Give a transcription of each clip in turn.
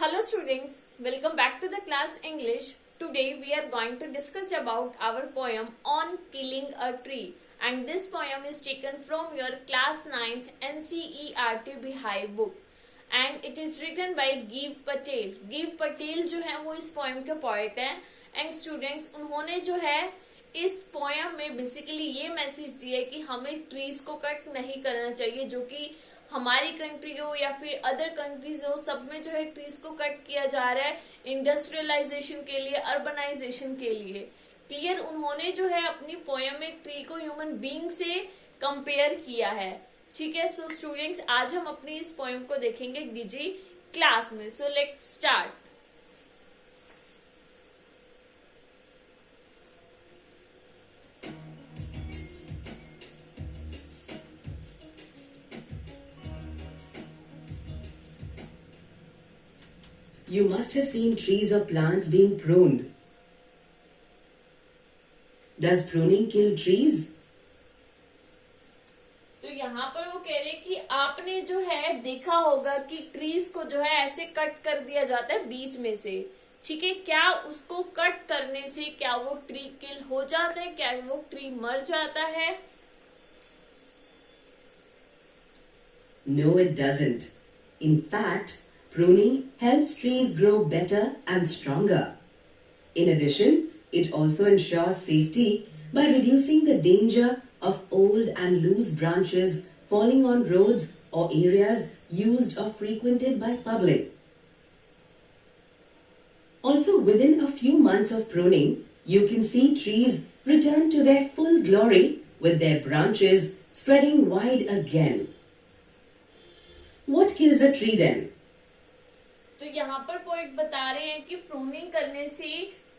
Hello students, welcome back to the class English. Today we are going to discuss about our poem on killing a tree, and this poem is taken from your class 9th NCERT Beehive book and it is written by Giv Patel. Giv Patel जो है वो इस poem के poet हैं and students उन्होंने जो है इस पोयम में बेसिकली ये मैसेज दिया है कि हमें ट्रीज को कट नहीं करना चाहिए, जो कि हमारी कंट्री हो या फिर अदर कंट्रीज हो, सब में जो है ट्रीज को कट किया जा रहा है इंडस्ट्रियलाइजेशन के लिए, अर्बनाइजेशन के लिए। क्लियर, उन्होंने जो है अपनी पोयम में ट्री को ह्यूमन बीइंग से कंपेयर किया है। ठीक है, सो स्टूडेंट्स आज हम अपनी इस पोयम को देखेंगे डीजी क्लास में। So let's start. You must have seen trees or plants being pruned. Does pruning kill trees? तो यहाँ पर वो कह रहे कि आपने जो है देखा होगा कि ट्रीज को जो है ऐसे कट कर दिया जाता है बीच में से। ठीक है, क्या उसको कट करने से क्या वो ट्री किल हो जाता है, क्या वो ट्री मर जाता है? No, it doesn't. In fact, pruning helps trees grow better and stronger. In addition, it also ensures safety by reducing the danger of old and loose branches falling on roads or areas used or frequented by public. Also, within a few months of pruning, you can see trees return to their full glory with their branches spreading wide again. What kills a tree then? तो यहाँ पर poet बता रहे हैं कि pruning करने से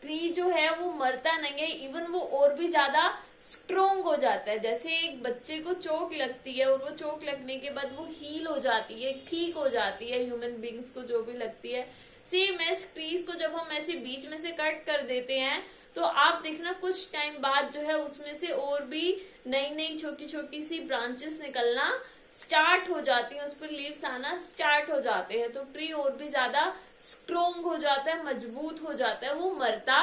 tree जो है वो मरता नहीं है, इवन वो और भी ज्यादा स्ट्रोंग हो जाता है। जैसे एक बच्चे को चोट लगती है और वो चोट लगने के बाद वो हील हो जाती है, ठीक हो जाती है, ह्यूमन बींग्स को जो भी लगती है। सेम एज ट्रीज को जब हम ऐसे बीच में से कट कर देते हैं तो आप देखना कुछ टाइम बाद जो है उसमें से और भी नई नई छोटी छोटी सी ब्रांचेस निकलना स्टार्ट हो जाती हैं, उस पर लीव्स आना स्टार्ट हो जाते हैं, तो ट्री और भी ज्यादा स्ट्रोंग हो जाता है, मजबूत हो जाता है, वो मरता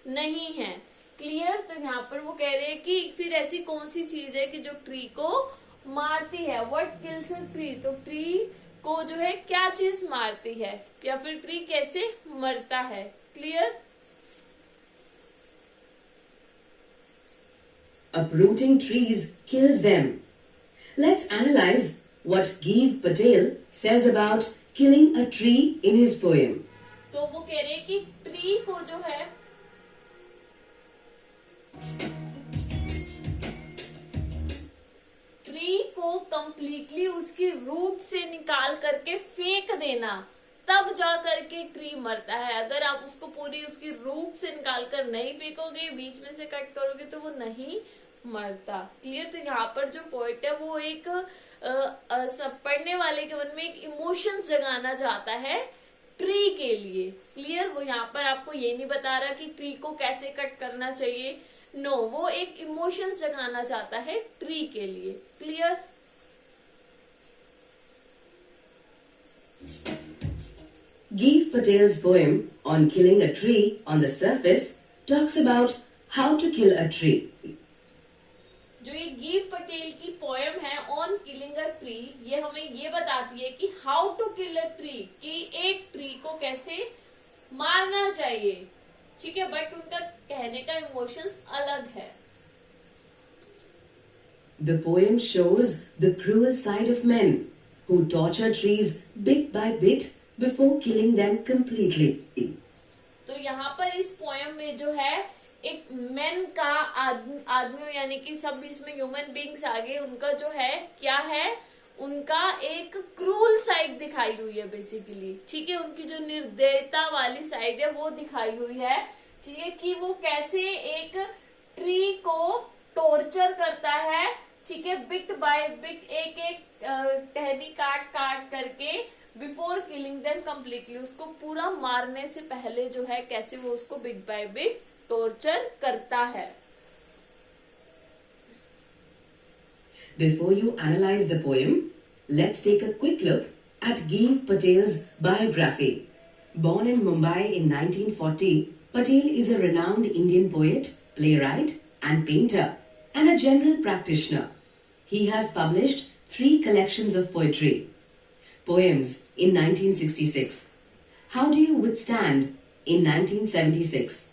नहीं है। क्लियर, तो यहाँ पर वो कह रहे हैं कि फिर ऐसी कौन सी चीज है कि जो ट्री को मारती है। What kills a tree? तो ट्री को जो है क्या चीज मारती है या फिर ट्री कैसे मरता है? Clear. Uprooting trees kills them. Let's analyze what Giv Patel says about killing a tree in his poem. तो वो कह रहे हैं कि ट्री को जो है ट्री को कंप्लीटली उसकी रूट से निकाल करके फेंक देना, तब जा करके ट्री मरता है। अगर आप उसको पूरी उसकी रूट से निकाल कर नहीं फेंकोगे, बीच में से कट करोगे, तो वो नहीं मरता। क्लियर, तो यहाँ पर जो पोइट है वो एक सब पढ़ने वाले के मन में एक इमोशंस जगाना चाहता है ट्री के लिए। क्लियर, वो यहाँ पर आपको ये नहीं बता रहा कि ट्री को कैसे कट करना चाहिए, नो, वो एक इमोशंस जगाना चाहता है ट्री के लिए। Clear. Giv Patel's poem on killing a tree on the surface talks about how to kill a tree. जो ये गिव पटेल की पोयम है ऑन किलिंग अ ट्री, ये हमें ये बताती है कि how to kill a tree, कि एक ट्री को कैसे मारना चाहिए। ठीक है, बट उनका कहने का इमोशंस अलग है। The poem shows the cruel side of men who torture trees bit by bit before killing them completely. तो यहाँ पर इस पोयम में जो है एक मेन का आदमियों यानी कि सब इसमें ह्यूमन बींग्स आ गए, उनका जो है क्या है, उनका एक क्रूल साइड दिखाई हुई है बेसिकली। ठीक है, उनकी जो निर्दयता वाली साइड है वो दिखाई हुई है। ठीक है, कि वो कैसे एक ट्री को टॉर्चर करता है। ठीक है, बिट बाय बिट, एक एक टहनी काट काट करके बिफोर किलिंग देम कम्प्लीटली, उसको पूरा मारने से पहले जो है कैसे वो उसको बिट बाय बिट टॉर्चर करता है। Before you analyze the poem, let's take a quick look at Giv Patel's biography. Born in Mumbai in 1940, Patel is a renowned Indian poet, playwright, and painter, and a general practitioner. He has published 3 collections of poetry. Poems in 1966, How Do You Withstand in 1976,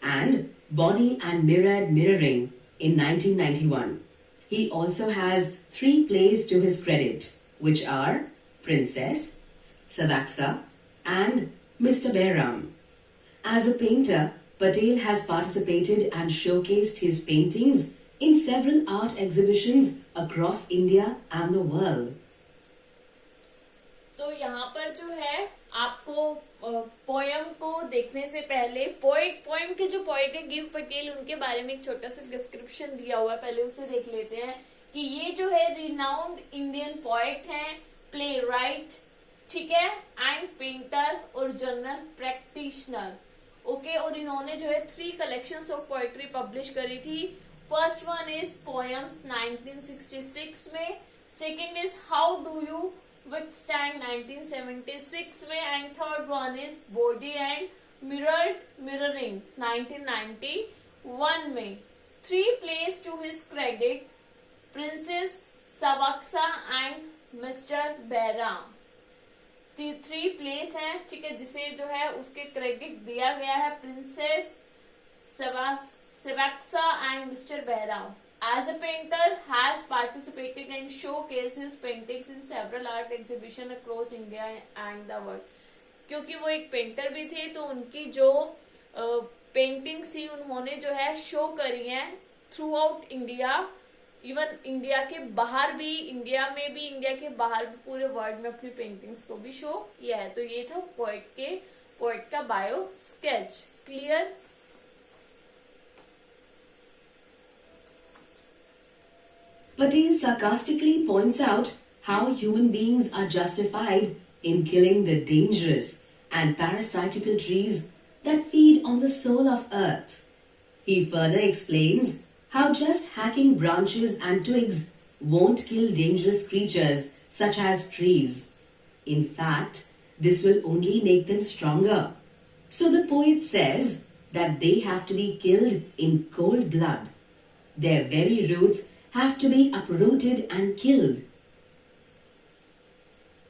and Body and Mirrored Mirroring in 1991. He also has 3 plays to his credit, which are Princess, Savaksa, and Mr. Behram. As a painter, Patel has participated and showcased his paintings in several art exhibitions across India and the world. तो यहाँ पर जो है आपको poem को देखने से पहले पोएम के जो पोएट है गिव पटेल उनके बारे में एक छोटा सा डिस्क्रिप्शन दिया हुआ है, पहले उसे देख लेते हैं कि ये जो है रिनाउंड इंडियन पोएट हैं, प्ले राइट, ठीक है, एंड पेंटर और जनरल प्रैक्टिशनर। ओके, और इन्होंने जो है 3 कलेक्शंस ऑफ पोएट्री पब्लिश करी थी। फर्स्ट वन इज पोएम्स 1966 में, second is how do you withstand 1976 में, and third one is body and mirroring 1991 में। 3 place to his credit, princess, सवाक्सा एंड मिस्टर बैराम। 3 प्लेस हैं, ठीक है, जिसे जो है उसके क्रेडिट दिया गया है प्रिंसेस, सवाक्सा एंड मिस्टर बैराम। As a painter, has participated and showcased his paintings in several art exhibitions across India and the world. क्योंकि वो एक पेंटर भी थे तो उनकी जो पेंटिंग्स थी उन्होंने जो है शो करी हैं through out India, even India के बाहर भी, इंडिया में भी, इंडिया के बाहर भी, पूरे वर्ल्ड में अपनी पेंटिंग्स को भी शो किया है। तो ये था पोएट का bio sketch. Clear? Patel sarcastically points out how human beings are justified in killing the dangerous and parasitical trees that feed on the soul of earth. He further explains how just hacking branches and twigs won't kill dangerous creatures such as trees. In fact, this will only make them stronger. So the poet says that they have to be killed in cold blood. Their very roots have to be uprooted and killed.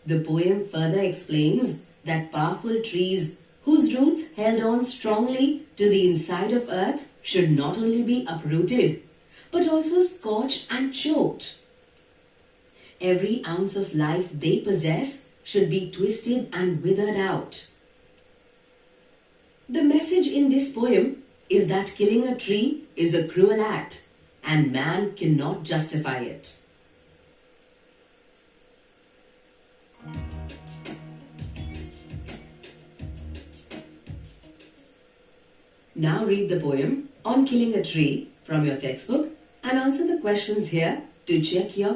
The poem further explains that powerful trees whose roots held on strongly to the inside of earth should not only be uprooted but also scorched and choked. Every ounce of life they possess should be twisted and withered out. The message in this poem is that killing a tree is a cruel act and man cannot justify it. Now read the poem on killing a tree from your textbook and answer the questions here to check your.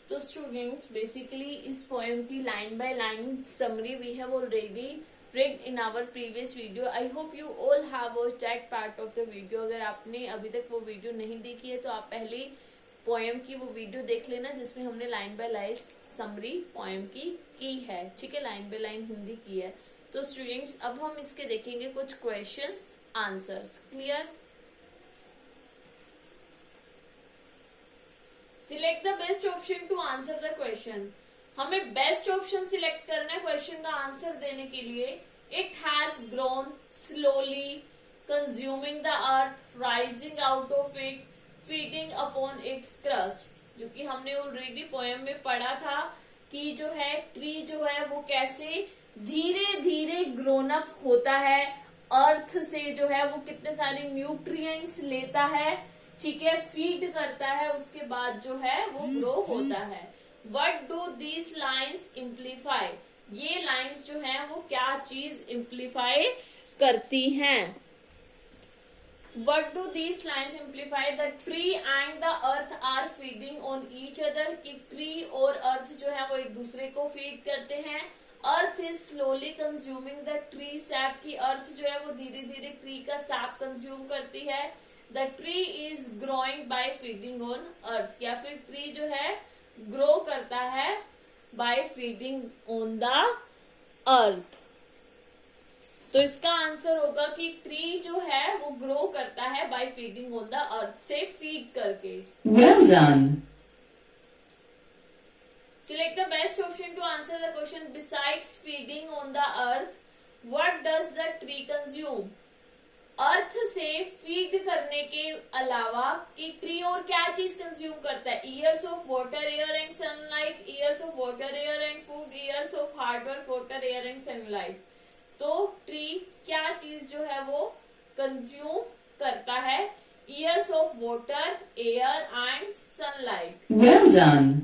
तो students basically इस poem की line by line summary we have already read in our previous video. I hope you all have watched that part of the video. अगर आपने अभी तक वो video नहीं देखी है तो आप पहले पोएम की वो वीडियो देख लेना जिसमें हमने line by line summary poem की है, ठीक है, लाइन बाय लाइन हिंदी की है। तो स्टूडेंट्स अब हम इसके देखेंगे कुछ questions answers. Clear? Select the best option to answer the question. हमें बेस्ट ऑप्शन सिलेक्ट करना है क्वेश्चन का आंसर देने के लिए। It has grown slowly, consuming the earth, rising out of it, feeding upon its crust. जो कि हमने ऑलरेडी पोएम में पढ़ा था कि जो है ट्री जो है वो कैसे धीरे धीरे ग्रोन अप होता है, अर्थ से जो है वो कितने सारे न्यूट्रिएंट्स लेता है, ठीक है, फीड करता है, उसके बाद जो है वो ग्रो होता है। What do these lines imply? ये लाइंस जो हैं वो क्या चीज इम्प्लीफाई करती हैं? What do these lines imply? The tree and the earth are feeding on each other. कि ट्री और अर्थ जो है वो एक दूसरे को फीड करते हैं। Earth is slowly consuming the tree SAP, की अर्थ जो है वो धीरे धीरे ट्री का सैप कंज्यूम करती है। The tree is growing by feeding on earth, या फिर ट्री जो है ग्रो करता है by feeding on the earth. तो इसका आंसर होगा कि ट्री जो है वो ग्रो करता है by feeding on the earth, से फीड करके। Well done. Select the best option to answer the question. Besides feeding on the earth, what does the tree consume? अर्थ से फीड करने के अलावा कि ट्री और क्या चीज कंज्यूम करता है? Years of water, air and sunlight, years of water, air and food, years of hard work, water, air and sunlight. तो ट्री क्या चीज जो है वो कंज्यूम करता है? Years of water, air and sunlight. Well done.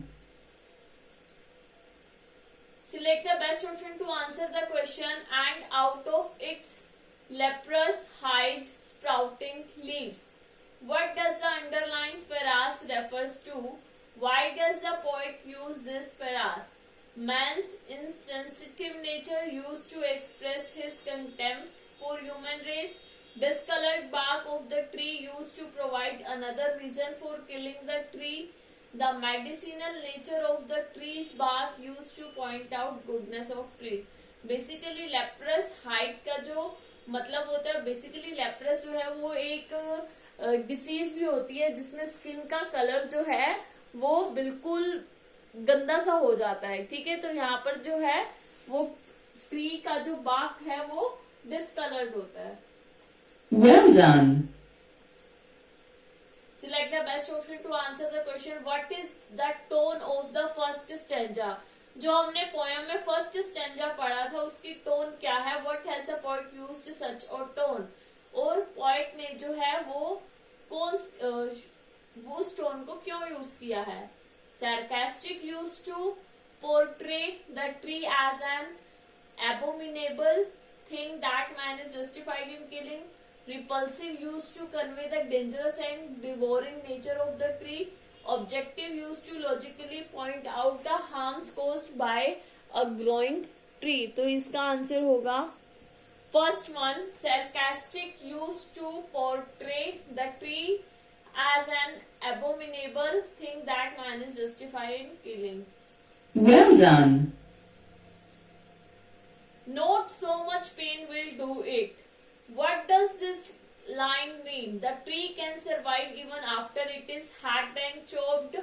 Select the best option to answer the question. And out of its leprous hide sprouting leaves, what does the underlined phrase refers to? Why does the poet use this phrase? Man's insensitive nature used to express his contempt for human race. Discolored bark of the tree used to provide another reason for killing the tree. The medicinal nature of the tree's bark used to point out goodness of trees. Basically leprous hide का जो मतलब होता है, basically leprous जो है वो एक disease भी होती है जिसमें स्किन का कलर जो है वो बिल्कुल गंदा सा हो जाता है। ठीक है, तो यहाँ पर जो है वो ट्री का जो बाक है वो डिसकलर्ड होता है। Well done. Select the best option to answer the question. What is the tone of the first stanza? जो हमने पोयम में फर्स्ट स्टैंजा पढ़ा था उसकी टोन क्या है? What has the poet used such a tone? और पोएट ने जो है वो उस टोन को क्यों यूज किया है? Sarcastic used to portray the tree as an abominable thing that man is justified in killing. Repulsive used to convey the dangerous and devouring nature of the tree. Objective used to logically point out the harms caused by a growing tree. तो इसका answer होगा first one, sarcastic used to portray the tree as an abominable thing that man is justified in killing. Well done. Not so much pain will do it. What does this line mean? The tree can survive even after it is hacked and chopped.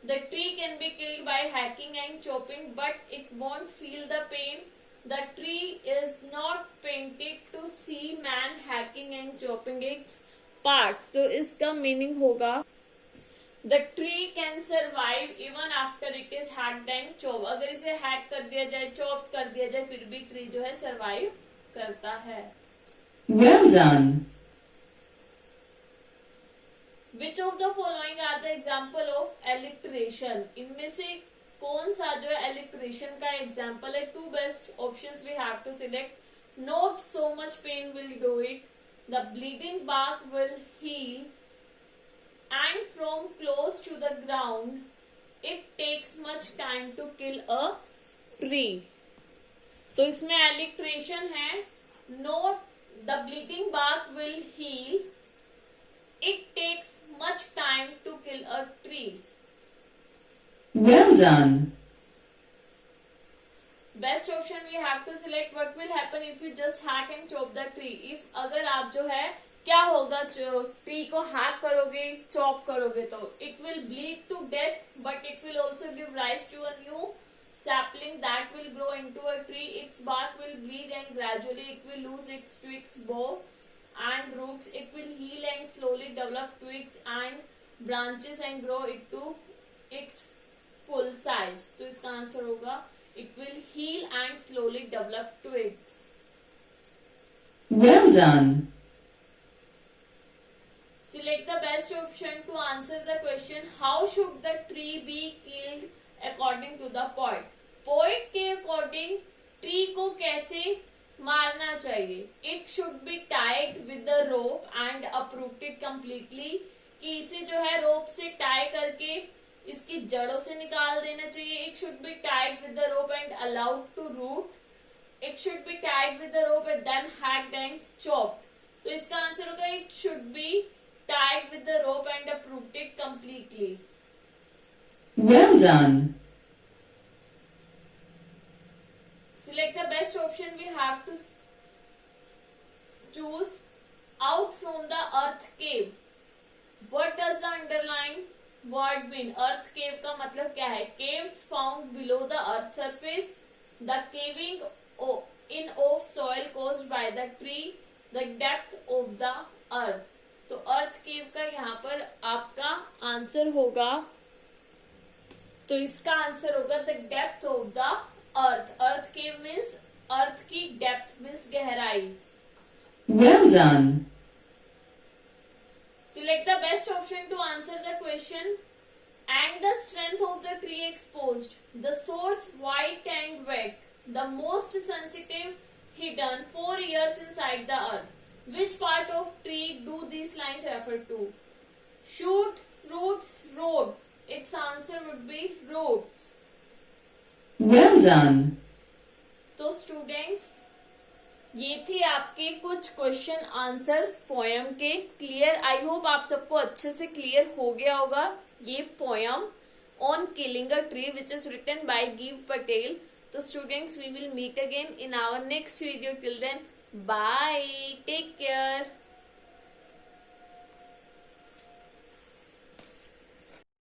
The tree can be killed by hacking and chopping, but it won't feel the pain. The tree is not painted to see man hacking and chopping its parts. तो इसका meaning होगा The tree can survive even after it is hacked and chopped. अगर इसे hack कर दिया जाए, chop कर दिया जाए, फिर भी ट्री जो है सरवाइव करता है। Well done. Which of the following are the example of alliteration? इनमें से कौन सा जो है alliteration का example है? Two best options we have to select. Not so much pain will do it. The bleeding bark will heal. And from close to the ground, it takes much time to kill a tree. तो इसमें alliteration है not the bleeding bark will heal. It takes much time to kill a tree. Well done. Best option we have to select. What will happen if you just hack and chop the tree? If अगर आप जो है क्या होगा, tree को hack करोगे, chop करोगे तो it will bleed to death, but it will also give rise to a new sapling that will grow into a tree. Its bark will bleed and gradually it will lose its twigs, bough and roots. It will heal and slowly develop twigs and branches and grow it to its full size. तो इसका answer होगा it will heal and slowly develop twigs. Well done. Select the best option to answer the question. How should the tree be killed according to the poet? Poet के according tree को कैसे मारना चाहिए? It should be tied with the rope and uprooted completely. कि इसे जो है रोप से टाई करके इसकी जड़ों से निकाल देना चाहिए. It should be tied with the rope and allowed to root. It should be tied with the rope and then hacked and chopped. तो इसका आंसर होगा it should be tied with the rope and uprooted completely. Well done. Select the best option. We have to choose out from the earth cave. What does the underline word mean? Earth cave का मतलब क्या है? Caves found below the earth surface, the caving in of soil caused by the tree, the depth of the earth. तो अर्थ केव का यहाँ पर आपका answer होगा, तो इसका आंसर होगा the depth of the earth. Earth cave means earth की डेप्थ मीन्स गहराई. Well done. Select the best option to answer the question. And the strength of the tree exposed. The source white and wet. The most sensitive hidden 4 years inside the earth. Which part of tree do these lines refer to? Shoot, fruits, roots. Its answer would be roots. Well done. तो students, ये थे आपके कुछ question answers poem के. Clear? I hope आप सबको अच्छे से क्लियर हो गया होगा ये poem on killing a tree which is written by Gieve Patel. तो students, we will meet again in our next video. Till then, bye, take care.